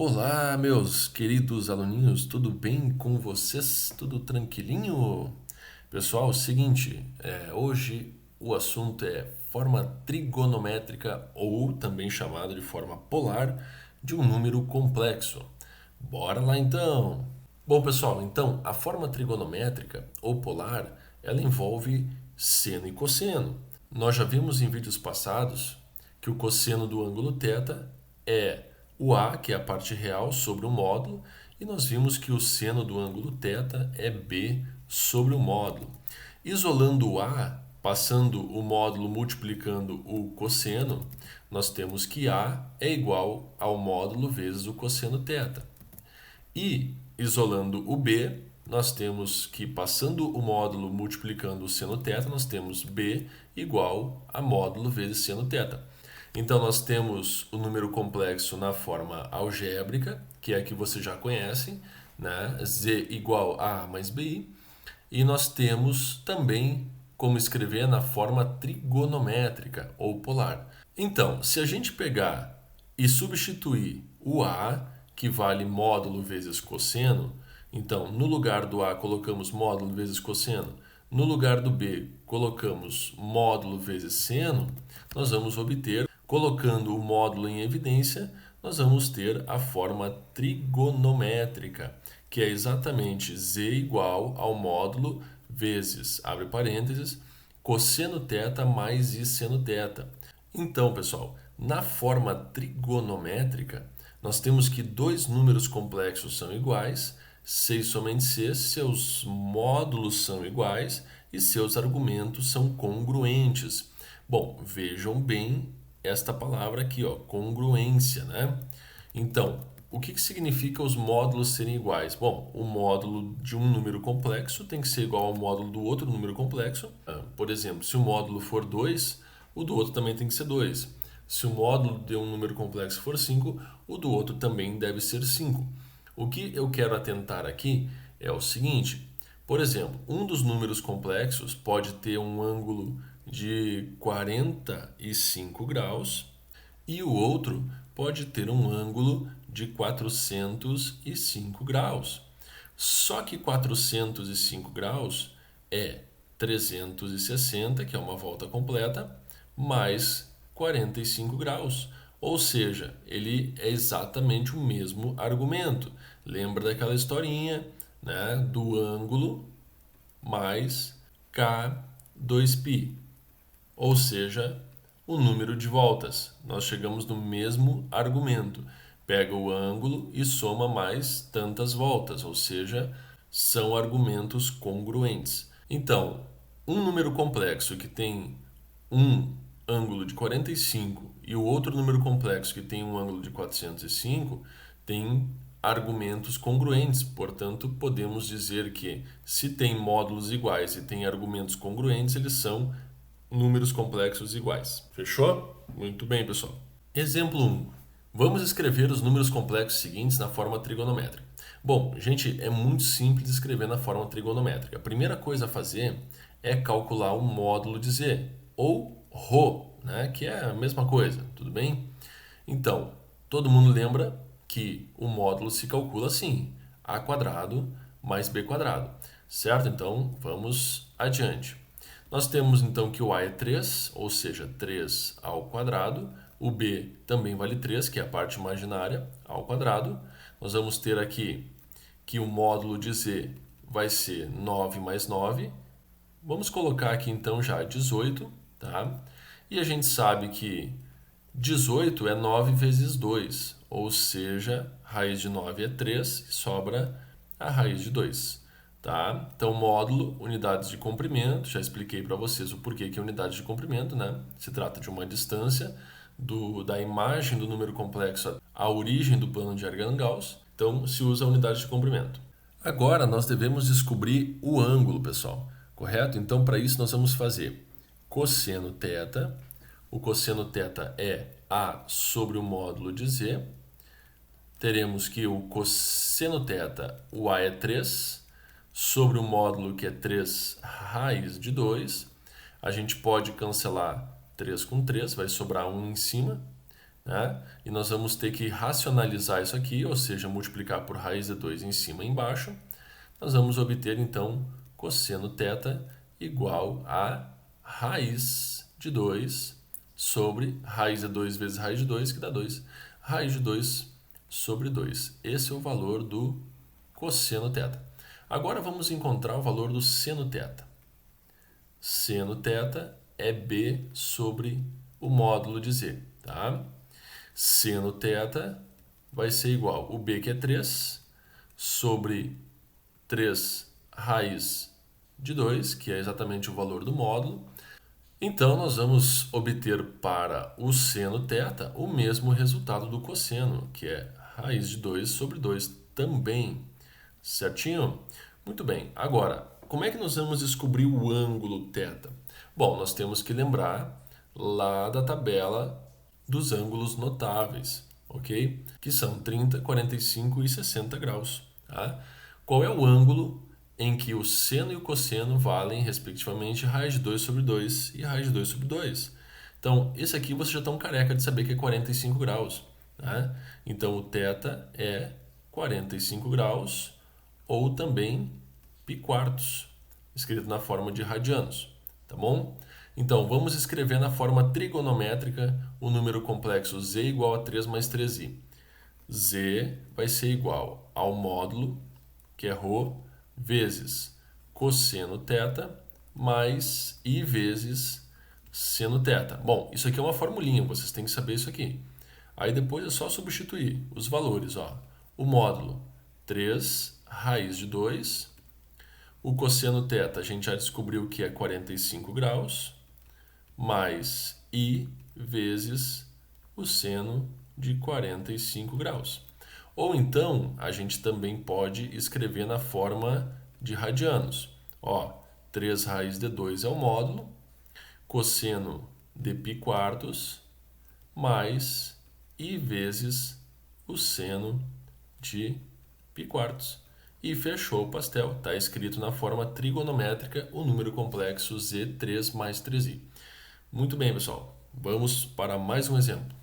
Olá, meus queridos aluninhos, tudo bem com vocês? Tudo tranquilinho? Pessoal, seguinte, hoje o assunto é forma trigonométrica ou também chamada de forma polar de um número complexo. Bora lá então! Bom, pessoal, então a forma trigonométrica ou polar, ela envolve seno e cosseno. Nós já vimos em vídeos passados que o cosseno do ângulo θ é o A, que é a parte real, sobre o módulo, e nós vimos que o seno do ângulo θ é B sobre o módulo. Isolando o A, passando o módulo multiplicando o cosseno, nós temos que A é igual ao módulo vezes o cosseno θ. E, isolando o B, nós temos que, passando o módulo multiplicando o seno θ, nós temos B igual a módulo vezes seno θ. Então, nós temos o número complexo na forma algébrica, que é a que você já conhece, né? Z igual a mais BI. E nós temos também como escrever na forma trigonométrica ou polar. Então, se a gente pegar e substituir o A, que vale módulo vezes cosseno, então no lugar do A colocamos módulo vezes cosseno, no lugar do B colocamos módulo vezes seno, nós vamos obter, colocando o módulo em evidência, nós vamos ter a forma trigonométrica, que é exatamente z igual ao módulo vezes, abre parênteses, cosseno θ mais i seno θ. Então, pessoal, na forma trigonométrica, nós temos que dois números complexos são iguais, C e somente C, seus módulos são iguais e seus argumentos são congruentes. Bom, vejam bem esta palavra aqui, ó, congruência, né? Então, o que significa os módulos serem iguais? Bom, o módulo de um número complexo tem que ser igual ao módulo do outro número complexo. Por exemplo, se o módulo for 2, o do outro também tem que ser 2. Se o módulo de um número complexo for 5, o do outro também deve ser 5. O que eu quero atentar aqui é o seguinte: por exemplo, um dos números complexos pode ter um ângulo de 45 graus e o outro pode ter um ângulo de 405 graus. Só que 405 graus é 360, que é uma volta completa, mais 45 graus. Ou seja, ele é exatamente o mesmo argumento. Lembra daquela historinha, né, do ângulo mais K2π. Ou seja, o número de voltas. Nós chegamos no mesmo argumento. Pega o ângulo e soma mais tantas voltas, ou seja, são argumentos congruentes. Então, um número complexo que tem um ângulo de 45 e o outro número complexo que tem um ângulo de 405 tem argumentos congruentes. Portanto, podemos dizer que se tem módulos iguais e tem argumentos congruentes, eles são números complexos iguais. Fechou? Muito bem, pessoal. Exemplo 1. Vamos escrever os números complexos seguintes na forma trigonométrica. Bom, gente, é muito simples escrever na forma trigonométrica. A primeira coisa a fazer é calcular o módulo de z, ou ρ, né, que é a mesma coisa, tudo bem? Então, todo mundo lembra que o módulo se calcula assim, a quadrado mais b quadrado, certo? Então, vamos adiante. Nós temos então que o a é 3, ou seja, 3 ao quadrado. O b também vale 3, que é a parte imaginária, ao quadrado. Nós vamos ter aqui que o módulo de z vai ser 9 mais 9. Vamos colocar aqui então já 18, tá? E a gente sabe que 18 é 9 vezes 2, ou seja, raiz de 9 é 3 e sobra a raiz de 2. Tá? Então, módulo, unidades de comprimento, já expliquei para vocês o porquê que é unidade de comprimento, né? Se trata de uma distância da imagem do número complexo à origem do plano de Argand-Gauss, então se usa a unidade de comprimento. Agora, nós devemos descobrir o ângulo, pessoal, correto? Então, para isso, nós vamos fazer cosseno θ. O cosseno θ é A sobre o módulo de Z. Teremos que o cosseno θ, o A é 3, sobre o módulo que é 3 raiz de 2. A gente pode cancelar 3 com 3, vai sobrar 1 em cima. né? E nós vamos ter que racionalizar isso aqui, ou seja, multiplicar por raiz de 2 em cima e embaixo. Nós vamos obter, então, cosseno θ igual a raiz de 2 sobre raiz de 2 vezes raiz de 2, que dá 2. Raiz de 2 sobre 2. Esse é o valor do cosseno θ. Agora vamos encontrar o valor do seno θ. Seno θ é B sobre o módulo de Z, tá? Seno θ vai ser igual, o B que é 3, sobre 3 raiz de 2, que é exatamente o valor do módulo. Então, nós vamos obter para o seno θ o mesmo resultado do cosseno, que é raiz de 2 sobre 2 também. Certinho? Muito bem. Agora, como é que nós vamos descobrir o ângulo θ? Bom, nós temos que lembrar lá da tabela dos ângulos notáveis, ok? Que são 30, 45 e 60 graus. Tá? Qual é o ângulo em que o seno e o cosseno valem, respectivamente, raiz de 2 sobre 2 e raiz de 2 sobre 2? Então, esse aqui você já está um careca de saber que é 45 graus. Tá? Então, o θ é 45 graus ou também π-quartos, escrito na forma de radianos, tá bom? Então, vamos escrever na forma trigonométrica o número complexo z igual a 3 mais 3i. Z vai ser igual ao módulo, que é ρ, vezes cosseno θ, mais i vezes seno θ. Bom, isso aqui é uma formulinha, vocês têm que saber isso aqui. Aí depois é só substituir os valores, ó. O módulo, 3 raiz de 2. O cosseno θ, a gente já descobriu que é 45 graus, mais i vezes o seno de 45 graus. Ou então, a gente também pode escrever na forma de radianos. Ó, 3 raiz de 2 é o módulo, cosseno de π-quartos, mais i vezes o seno de π-quartos. E fechou o pastel. Está escrito na forma trigonométrica o número complexo Z3 mais 3i. Muito bem, pessoal. Vamos para mais um exemplo.